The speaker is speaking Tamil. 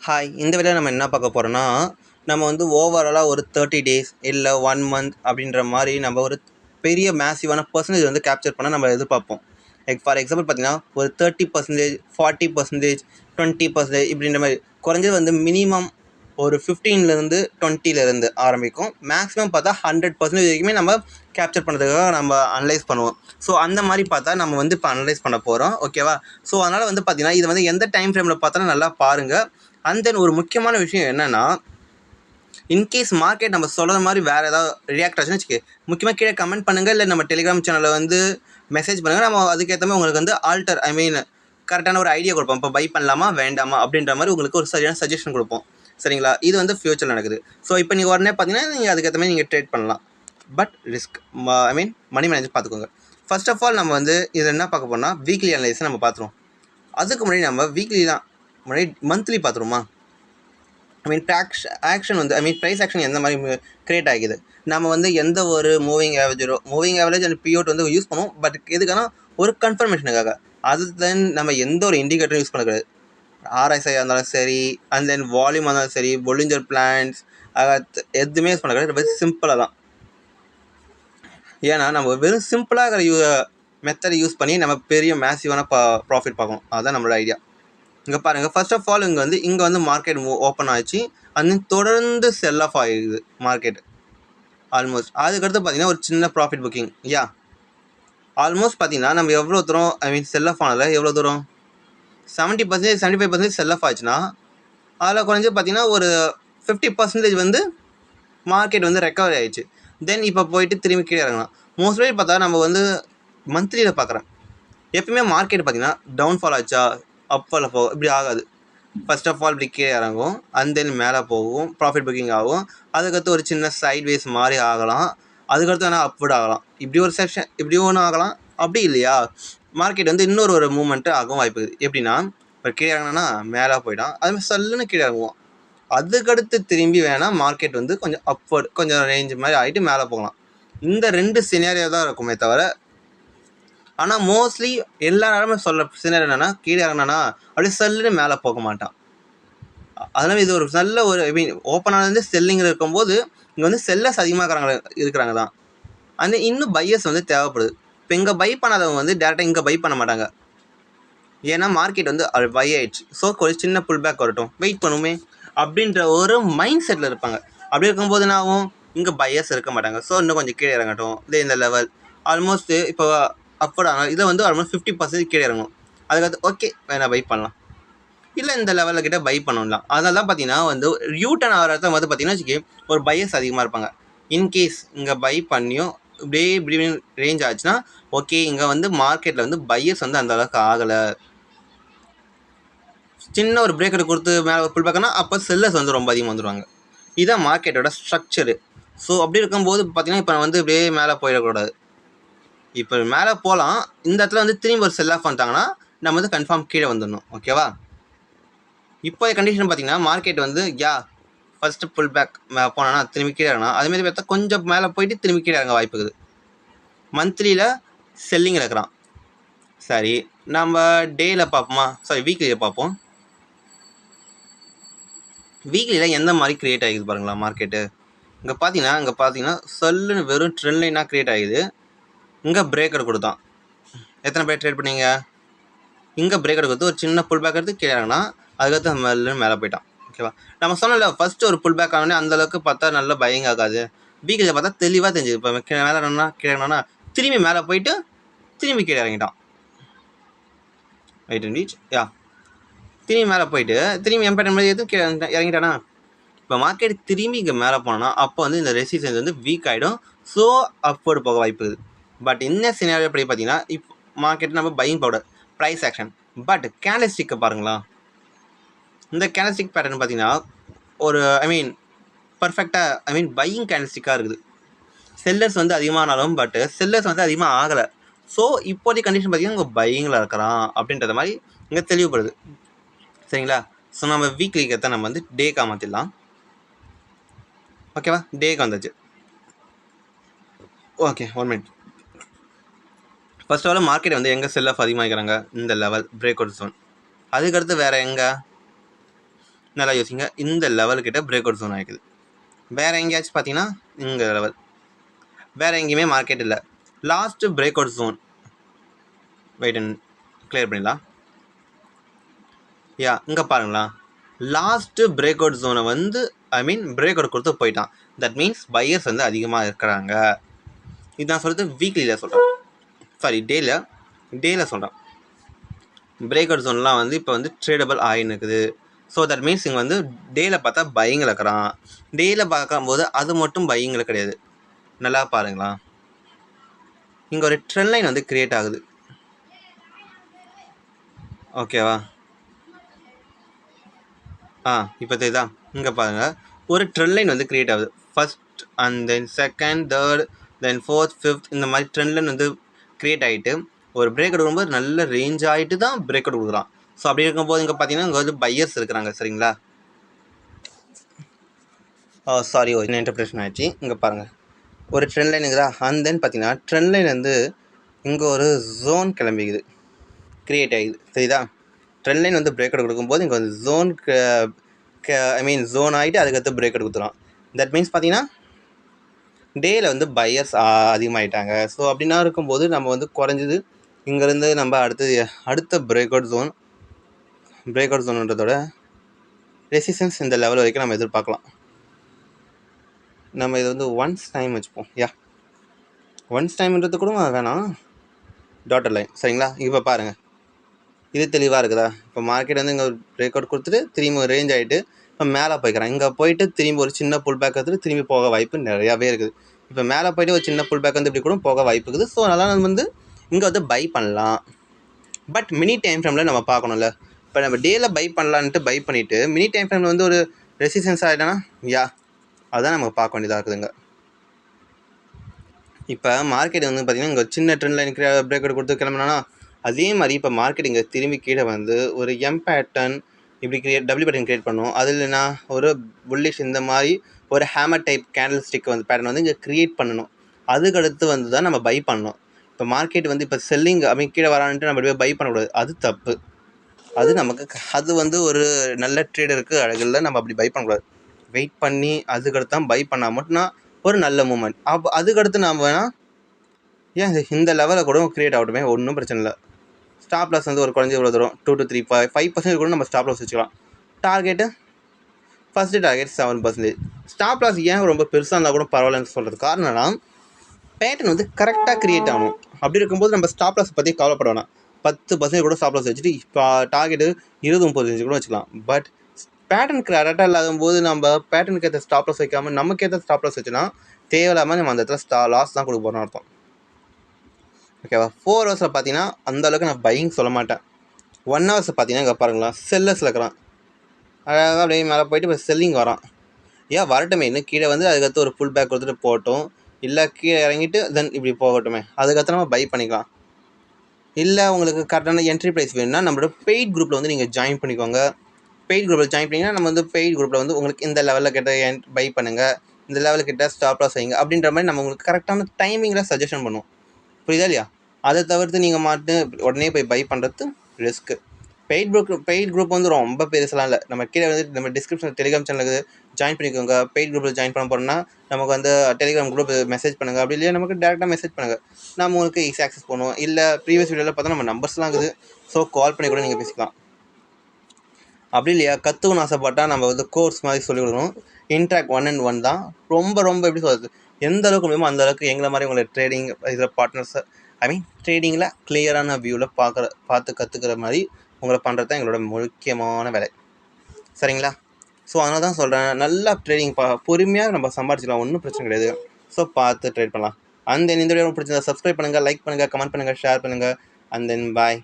ஹாய், இந்த வீடியோவில் நம்ம என்ன பார்க்க போகிறோன்னா, நம்ம வந்து ஓவராலாக ஒரு 30 டேஸ் இல்லை 1 மந்த் அப்படின்ற மாதிரி நம்ம ஒரு பெரிய மேசிவான பர்சன்டேஜ் வந்து கேப்சர் பண்ண நம்ம எதிர்பார்ப்போம். ஃபார் எக்ஸாம்பிள் பார்த்தீங்கன்னா, ஒரு 30%, 40%, 20% இப்படின்ற மாதிரி குறைஞ்சது வந்து மினிமம் ஒரு 15லேருந்து 20லேருந்து ஆரம்பிக்கும். மேக்ஸிமம் பார்த்தா 100% வரைக்குமே நம்ம கேப்சர் பண்ணுறதுக்காக நம்ம அனலைஸ் பண்ணுவோம். ஸோ அந்த மாதிரி பார்த்தா நம்ம வந்து இப்போ அனலைஸ் பண்ண போகிறோம். ஓகேவா? ஸோ அதனால் வந்து பார்த்தீங்கன்னா, இது வந்து எந்த டைம் ஃப்ரேமில் பார்த்தாலும் நல்லா பாருங்கள். அண்ட் தென் ஒரு முக்கியமான விஷயம் என்னென்னா, இன்கேஸ் மார்க்கெட் நம்ம சொல்கிற மாதிரி வேறு ஏதாவது ரியாக்ட் ஆச்சுன்னு வச்சுக்க, முக்கியமாக கீழே கமெண்ட் பண்ணுங்கள், இல்லை நம்ம டெலிகிராம் சேனலில் வந்து மெசேஜ் பண்ணுங்கள். நம்ம அதுக்கேற்ற மாதிரி உங்களுக்கு வந்து கரெக்டான ஒரு ஐடியா கொடுப்போம். இப்போ பை பண்ணலாமா வேண்டாமா அப்படின்ற மாதிரி உங்களுக்கு ஒரு சரியான சஜஷன் கொடுப்போம். சரிங்களா? இது வந்து ஃப்யூச்சரில் நடக்குது. ஸோ இப்போ நீங்கள் உடனே பார்த்தீங்கன்னா நீங்கள் அதுக்கேற்ற மாதிரி நீங்கள் ட்ரேட் பண்ணலாம். பட் ரிஸ்க் மணி மேனேஜ் பார்த்துக்கோங்க. ஃபர்ஸ்ட் ஆஃப் ஆல் நம்ம வந்து இதை என்ன பார்க்க போனால் வீக்லி அனலைஸ் நம்ம பார்த்துருவோம். அதுக்கு முன்னாடி நம்ம வீக்லிலாம் முன்னாடி மந்த்லி பார்த்துருமா? ஆக்ஷன் வந்து ப்ரைஸ் ஆக்ஷன் எந்த மாதிரி க்ரியேட் ஆகிக்குது. நம்ம வந்து எந்த ஒரு மூவிங் ஆவரேஜ் அண்ட் பிஓட் வந்து யூஸ் பண்ணுவோம். பட் எதுக்கான ஒரு கன்ஃபர்மேஷனுக்காக. அது தென் நம்ம எந்த ஒரு இண்டிகேட்டரும் யூஸ் பண்ணக்கூடாது. ஆர்எஸ்ஐ இருந்தாலும் சரி, அண்ட் தென் வால்யூம் இருந்தாலும் சரி, பொலிஞ்சர் பிளான்ஸ் எதுவுமே யூஸ் பண்ணக்கூடாது. வெறும் சிம்பிளாக தான். ஏன்னா நம்ம வெறும் சிம்பிளாக மெத்தடை யூஸ் பண்ணி நம்ம பெரிய மேசிவான ப்ராஃபிட் பார்க்கணும். அதுதான் நம்மளோட ஐடியா. இங்கே பாருங்கள், ஃபர்ஸ்ட் ஆஃப் ஆல் இங்கே வந்து மார்க்கெட் ஓப்பன் ஆச்சு. அது தொடர்ந்து செல் ஆஃப் ஆகிடுது மார்க்கெட் ஆல்மோஸ்ட். அதுக்கடுத்து பார்த்தீங்கன்னா ஒரு சின்ன ப்ராஃபிட் புக்கிங். ஆல்மோஸ்ட் பார்த்தீங்கன்னா நம்ம எவ்வளோ தூரம் செல் ஆஃப் ஆனதில் எவ்வளோ தூரம் 70%, 75% செல் ஆஃப் ஆச்சுன்னா அதில் குறைஞ்சி பார்த்தீங்கன்னா ஒரு 50% வந்து மார்க்கெட் வந்து ரெக்கவரி ஆகிடுச்சு. தென் இப்போ போயிட்டு திரும்பி கீழே இறங்கலாம். மோஸ்ட்லி பார்த்தா நம்ம வந்து மந்த்லியில் பார்க்குறேன். எப்பயுமே மார்க்கெட் பார்த்தீங்கன்னா டவுன்ஃபால் ஆச்சா அப்ஃபால் இப்படி ஆகாது. ஃபர்ஸ்ட் ஆஃப் ஆல் இப்படி கீழே இறங்கும், அண்ட் தென் மேலே போகும், ப்ராஃபிட் புக்கிங் ஆகும். அதுக்கடுத்து ஒரு சின்ன சைட்வேஸ் மாதிரி ஆகலாம். அதுக்கடுத்து வேணால் அப்வர்ட் ஆகலாம். இப்படி ஒரு செக்ஷன் இப்படி ஒன்று ஆகலாம். அப்படி இல்லையா மார்க்கெட் வந்து இன்னொரு மூமெண்ட்டு ஆகும் வாய்ப்பு இருக்குது. எப்படின்னா இப்போ கீழே இறங்கினா மேலே போயிட்டான், அதுமாதிரி சல்லுன்னு கீழே இறங்குவோம். அதுக்கடுத்து திரும்பி வேணால் மார்க்கெட் வந்து கொஞ்சம் அப்வர்ட் கொஞ்சம் ரேஞ்ச் மாதிரி ஆகிட்டு மேலே போகலாம். இந்த 2 சினாரியோ தான் இருக்குமே தவிர, ஆனால் மோஸ்ட்லி எல்லா நேரமே சொல்கிற சினாரியோ என்னென்னா கீழே இறங்கினா அப்படியே சல்லுன்னு மேலே போக மாட்டான். அதனால் இது ஒரு நல்ல ஒரு ஓப்பன் ஆனது செல்லிங்கில் இருக்கும்போது இங்கே வந்து செல்லர்ஸ் அதிகமாக இருக்கிறாங்க தான். அந்த இன்னும் பையர்ஸ் வந்து தேவைப்படுது. இப்போ இங்கே பை பண்ணாதவங்க வந்து டேரெக்டாக இங்கே பை பண்ண மாட்டாங்க. ஏன்னா மார்க்கெட் வந்து பை ஆயிடுச்சு. ஸோ ஒரு சின்ன புல் பேக் வரட்டும், வெயிட் பண்ணுமே அப்படின்ற ஒரு மைண்ட் செட்டில் இருப்பாங்க. அப்படி இருக்கும்போது என்ன ஆகும், இங்கே பையர்ஸ் இருக்க மாட்டாங்க. ஸோ இன்னும் கொஞ்சம் கீழே இறங்கட்டும். இதே இந்த லெவல் ஆல்மோஸ்ட் இப்போ அப்போடாங்க இதை வந்து ஆல்மோஸ்ட் 50% கீழே இறங்கும். அதுக்கடுத்து ஓகே வேணா பை பண்ணலாம், இல்லை இந்த லெவலில் கிட்ட பை பண்ணலாம். அதனால தான் பார்த்தீங்கன்னா வந்து யூட்டன் ஆகிற இடத்துல வந்து பார்த்தீங்கன்னா வச்சுக்கி ஒரு பையர்ஸ் அதிகமாக இருப்பாங்க. இன்கேஸ் இங்கே பை பண்ணியும் இப்படி ரேஞ்ச் ஆச்சுன்னா ஓகே, இங்கே வந்து மார்க்கெட்டில் வந்து பையர்ஸ் வந்து அந்த அளவுக்கு ஆகலை, சின்ன ஒரு பிரேக்கெட் கொடுத்து மேலே ஒரு புல் பேக்னா அப்போ செல்லர்ஸ் வந்து ரொம்ப அதிகமாக வந்துடுவாங்க. இதுதான் மார்க்கெட்டோட ஸ்ட்ரக்சரு. ஸோ அப்படி இருக்கும்போது பார்த்தீங்கன்னா இப்போ வந்து இப்படியே மேலே போயிடக்கூடாது. இப்போ மேலே போகலாம், இந்த இடத்துல வந்து திரும்பி ஒரு செல் ஆஃப் பண்ணிட்டாங்கன்னா நம்ம வந்து கன்ஃபார்ம் கீழே வந்துடணும். ஓகேவா? இப்போ கண்டிஷன் பார்த்தீங்கன்னா மார்க்கெட் வந்து ஃபர்ஸ்ட் புல் பேக் போனோன்னா திரும்பி கீழே இறங்கணும். அதேமாதிரி பார்த்தா கொஞ்சம் மேலே போயிட்டு திரும்பி கீழே இறங்க வாய்ப்பு இருக்குது. மந்த்லியில் செல்லிங் இருக்கிறான். சரி, நம்ம டேயில் பார்ப்போமா? வீக்லியில் பார்ப்போம். வீக்லியில் எந்த மாதிரி க்ரியேட் ஆகிடுது பாருங்களா மார்க்கெட்டு. இங்கே பார்த்தீங்கன்னா சொல்லுன்னு வெறும் ட்ரெண்ட் லைனாக க்ரியேட் ஆகிடுது. இங்கே பிரேக்கர் கொடுத்தான். எத்தனை பேர் ட்ரேட் பண்ணீங்க? இங்கே பிரேக்கர் கொடுத்து ஒரு சின்ன புல் பேக் எடுத்து கீழே இறங்கினா அதுக்கடுத்து மேலே போயிட்டான். ஓகேவா? நம்ம சொன்னல ஃபஸ்ட்டு ஒரு புல் பேக் ஆனோடனே அந்தளவுக்கு பார்த்தா நல்லா பயங்க ஆகாது. வீக்கில் பார்த்தா தெளிவாக தெரிஞ்சுது. இப்போ கீழே மேலே இறங்கினா கீழே இறங்கினா திரும்பி மேலே போயிட்டு திரும்பி கீழே இறங்கிட்டான். ரைட் அண்ட் ரீச் திரும்பி மேலே போயிட்டு திரும்பி எம்பேட் மாதிரி எதுவும் கீழே இறங்கிட்டானா. இப்போ மார்க்கெட் திரும்பி இங்கே மேலே போனோன்னா அப்போ வந்து இந்த ரெசிஸ்டன்ஸ் வந்து வீக் ஆகிடும். ஸோ அப்வர்டு போக வாய்ப்பு இருக்குது. பட் இந்த சினாரியோ எப்படி பார்த்தீங்கன்னா இப்போ மார்க்கெட் நம்ம buying power price action. But கேண்டல்ஸ்டிக்கை பாருங்களா. இந்த கேண்டல்ஸ்டிக் பேட்டர்ன் பார்த்தீங்கன்னா ஒரு பர்ஃபெக்டாக பையிங் கேண்டல்ஸ்டிக்காக இருக்குது. செல்லர்ஸ் வந்து அதிகமானாலும் பட் செல்லர்ஸ் வந்து அதிகமாக ஆகலை. ஸோ இப்போதைய கண்டிஷன் பார்த்தீங்கன்னா இங்கே பையிங்கில் இருக்கிறான் அப்படின்றத மாதிரி இங்கே தெளிவுபடுது. சரிங்களா? ஸோ நம்ம வீக்லிக்கு ஏற்ற நம்ம வந்து டேக்காக மாற்றிடலாம். ஓகேவா? டேக்கு வந்தாச்சு. Okay, 1 minute. First of all market வந்து எங்கே செல் ஆஃப் அதிகமாகிக்கிறாங்க, இந்த லெவல் பிரேக் அவுட் ஜோன். அதுக்கடுத்து வேறு எங்கே நல்லா யோசிங்க. இந்த லெவல்கிட்ட பிரேக் அவுட் ஜோன் ஆகிக்குது. வேறு எங்கேயாச்சும் பார்த்தீங்கன்னா இங்கே லெவல், வேறு எங்கேயுமே மார்க்கெட் இல்லை. Last break out zone wait and clear பண்ணிடலாம். இங்கே பாருங்களா, லாஸ்ட்டு பிரேக் அவுட் ஜோனை வந்து பிரேக் அவுட் கொடுத்து போயிட்டான். தட் மீன்ஸ் பையர்ஸ் வந்து அதிகமாக இருக்கிறாங்க. இது நான் சொல்கிறது வீக்லியில் சொல்கிறேன், சாரி டேயில் சொல்கிறேன். பிரேக் அவுட் ஜோன்லாம் வந்து இப்போ வந்து ட்ரேடபிள் ஆகின்னு இருக்குது. ஸோ தட் மீன்ஸ் இங்கே வந்து டேயில் பார்த்தா பையிங்கில் இருக்கிறான். டேயில் பார்க்கும்போது அது மட்டும் பையிங்கில் கிடையாது. நல்லா பாருங்களா, இங்கே ஒரு ட்ரெண்ட் லைன் வந்து க்ரியேட் ஆகுது. ஓகேவா? இப்போ தெரியுதா? இங்கே பாருங்கள், ஒரு ட்ரெண்ட் லைன் வந்து க்ரியேட் ஆகுது. First and then second, third, then fourth, fifth, இந்த மாதிரி ட்ரெண்ட் லைன் வந்து க்ரியேட் ஆகிட்டு ஒரு பிரேக் அவுட் வரும்போது நல்ல ரேஞ்ச் ஆகிட்டு தான் பிரேக் அவுட் கொடுக்குறான். ஸோ அப்படி இருக்கும்போது இங்கே பார்த்தீங்கன்னா இங்கே வந்து பையர்ஸ் இருக்கிறாங்க. சரிங்களா? சாரி, ஒரு இன்டர்பிரேஷன் ஆகிடுச்சு. இங்கே பாருங்கள், ஒரு ட்ரெண்ட் லைன் இருக்குதா, அண்ட் தென் பார்த்தீங்கன்னா ட்ரெண்ட் லைன் வந்து இங்கே ஒரு ஜோன் கிளம்பிக்குது, க்ரியேட் ஆகிடுது. சரிதா? ட்ரெண்ட் லைன் வந்து பிரேக் அவுட் கொடுக்கும்போது இங்கே வந்து ஜோன் ஆகிட்டு அதுக்கடுத்து பிரேக் அவுட் கொடுத்துரும். தட் மீன்ஸ் பார்த்தீங்கன்னா டேயில் வந்து பையர்ஸ் அதிகமாகிட்டாங்க. ஸோ அப்படின்னா இருக்கும்போது நம்ம வந்து குறைஞ்சது இங்கேருந்து நம்ம அடுத்த பிரேக் அவுட் ஜோனுன்றதோட ரெசிஸ்டன்ஸ் இந்த லெவல் வரைக்கும் நம்ம எதிர்பார்க்கலாம். நம்ம இது வந்து ஒன்ஸ் டைம் வச்சுப்போம். ஒன்ஸ் டைம்ன்றது கூட வேணாம், டாட்டர் லைன். சரிங்களா? இப்போ பாருங்கள், இது தெளிவாக இருக்குதா? இப்போ மார்க்கெட் வந்து இங்கே பிரேக் அவுட் கொடுத்துட்டு திரும்பி ரேஞ்ச் ஆகிட்டு இப்போ மேலே போய்க்கிறேன். இங்கே போயிட்டு திரும்பி ஒரு சின்ன புல் பேக் எடுத்துட்டு திரும்பி போக வாய்ப்பு நிறையாவே இருக்குது. இப்போ மேலே போய்ட்டு ஒரு சின்ன புல் பேக் வந்து இப்படி கூட போக வாய்ப்பு இருக்குது. ஸோ அதனால் நம்ம வந்து இங்கே வந்து பை பண்ணலாம். பட் மினி டைம் ஃப்ரேமில் நம்ம பார்க்கணும்ல. இப்போ நம்ம டேயில் பை பண்ணலான்ட்டு பை பண்ணிவிட்டு மினி டைம் ஃப்ரேமில் வந்து ஒரு ரெசிஸ்டன்ஸ் ஆகிட்டோன்னா அதுதான் நமக்கு பார்க்க வேண்டியதாக இருக்குதுங்க. இப்போ மார்க்கெட் வந்து பார்த்திங்கன்னா இங்கே சின்ன ட்ரெண்ட் லைன் பிரேக் அவுட் கொடுத்து கிளம்புனா, அதே மாதிரி இப்போ மார்க்கெட் இங்கே திரும்பி கீழே வந்து ஒரு எம் பேட்டர்ன் இப்படி டபிள்யூ பேட்டர்ன் க்ரியேட் பண்ணும். அது இல்லைன்னா ஒரு புல்லிஷ் இந்த மாதிரி ஒரு ஹேமர் டைப் கேண்டில் ஸ்டிக் வந்து பேட்டர்ன் வந்து இங்கே க்ரியேட் பண்ணணும். அதுக்கடுத்து வந்து தான் நம்ம பை பண்ணணும். இப்போ மார்க்கெட் வந்து இப்போ செல்லிங் கீழே வரான்ட்டு நம்ம போய் பை பண்ணக்கூடாது, அது தப்பு. அது வந்து ஒரு நல்ல ட்ரேடருக்கு அழகில்லை. நம்ம அப்படி பை பண்ணக்கூடாது. வெயிட் பண்ணி அதுக்கடுத்து தான் பை பண்ணால் மட்டும்னா ஒரு நல்ல மூமெண்ட். அதுக்கடுத்து நாம் வேணால் இந்த லெவலில் கூட க்ரியேட் ஆகட்டுமே, ஒன்றும் பிரச்சனை இல்லை. ஸ்டாப் லாஸ் வந்து ஒரு குறைஞ்சி இவ்வளோ தரும், 2 to 3 5% கூட நம்ம ஸ்டாப் லாஸ் வச்சுக்கலாம். Target first target 7%. Stop loss ஏன் ரொம்ப பெருசாக இருந்தால் கூட பரவாயில்லன்னு சொல்கிறது காரணம்னா, பேட்டர்ன் வந்து கரெக்டாக க்ரியேட் ஆகணும். அப்படி இருக்கும்போது நம்ம ஸ்டாப் லாஸ் பற்றி கவலைப்பட வேணாம். 10% கூட ஸ்டாப் லாஸ் வச்சுட்டு இப்போ டார்கெட்டு 20-30% கூட வச்சுக்கலாம். பட் பேட்டர்ன் கரெக்டாக இல்லாத போது நம்ம பேட்டர்னுக்கு ஏற்ற ஸ்டாப் லாஸ் வைக்காமல் நமக்கு ஏற்ற ஸ்டாப் லாஸ் வச்சுன்னா தேவையில்லாமல் நம்ம அந்த இடத்துல லாஸ் தான் கொடுக்க போகிறோம்னு அர்த்தம். ஓகேவா? 4 ஹவர்ஸில் பார்த்தீங்கன்னா அந்தளவுக்கு நான் பையிங் சொல்ல மாட்டேன். 1 ஹவர்ஸில் பார்த்தீங்கன்னா இங்கே பாருங்களா, செல்லர்ஸில் இருக்கிறான். அழகாக அப்படியே மேலே போயிட்டு இப்போ செல்லிங் வரான். வரட்டுமே, இன்னும் கீழே வந்து அதுக்கடுத்து ஒரு ஃபுல் பேக் கொடுத்துட்டு போகட்டும், இல்லை கீழே இறங்கிட்டு தென் இப்படி போகட்டுமே, அதுக்கடுத்து நம்ம பை பண்ணிக்கலாம். இல்லை உங்களுக்கு கரெக்டான என்ட்ரி ப்ரைஸ் வேணும்னா நம்மளோட பெய்ட் குரூப்பில் வந்து நீங்கள் ஜாயின் பண்ணிக்கோங்க. பெய்ட் குரூப்பில் ஜாயின் பண்ணிங்கன்னா நம்ம வந்து பெய்ட் குரூப்பில் வந்து உங்களுக்கு இந்த லெவலில் கிட்ட பை பண்ணுங்கள், இந்த லெவலில் கிட்ட ஸ்டாப் லாஸ் வைங்க அப்படின்ற மாதிரி நம்ம உங்களுக்கு கரெக்டான டைமிங்கில் சஜஷன் பண்ணுவோம். புரியுதா இல்லையா? அதை தவிர்த்து நீங்கள் உடனே போய் பை பண்ணுறது ரிஸ்க்கு. பெய்ட் குரூப் வந்து ரொம்ப பெருசெல்லாம் இல்லை. நம்ம கீழே வந்து நம்ம டிஸ்கிரிப்ஷனில் டெலிகிராம் சேனலுக்கு ஜாயின் பண்ணிக்கோங்க. பெய்ட் குரூப்பில் ஜாயின் பண்ண போகிறோம்னா நமக்கு வந்து டெலிகிராம் குரூப் மெசேஜ் பண்ணுங்கள். அப்படி இல்லையா நமக்கு டேரெக்டாக மெசேஜ் பண்ணுங்கள், நம்ம உங்களுக்கு ஈஸி ஆக்சஸ் பண்ணுவோம். இல்லை ப்ரீவியஸ் வீடியோவில் பார்த்தா நம்ம நம்பர்ஸ்லாம் இருக்குது, ஸோ கால் பண்ணி கூட நீங்கள் பேசிக்கலாம். அப்படி இல்லையா கற்றுக்கணும்னு ஆசைப்பட்டால் நம்ம வந்து கோர்ஸ் மாதிரி சொல்லிக் கொடுக்கணும். இன்ட்ராக்ட் 1-on-1 தான். ரொம்ப எப்படி சொல்கிறது, எந்த அளவுக்கு முடியுமோ அந்த அளவுக்கு எங்களை மாதிரி உங்களை ட்ரேடிங் இதில் பார்ட்னர்ஸை ட்ரேடிங்கில் கிளியரான வியூவில் பார்த்து கற்றுக்கிற மாதிரி உங்களை பண்ணுறது தான் எங்களோட முக்கியமான வேலை. சரிங்களா? ஸோ அதனால தான் சொல்கிறேன், நல்லா ட்ரேடிங் பொறுமையாக நம்ம சம்பாதிச்சிக்கலாம், ஒன்றும் பிரச்சனை கிடையாது. ஸோ பார்த்து ட்ரேட் பண்ணலாம். அண்ட் தென் இந்த வீடியோ பிடிச்சிருந்தா சப்ஸ்கிரைப் பண்ணுங்கள், லைக் பண்ணுங்கள், கமெண்ட் பண்ணுங்கள், ஷேர் பண்ணுங்கள். And then bye.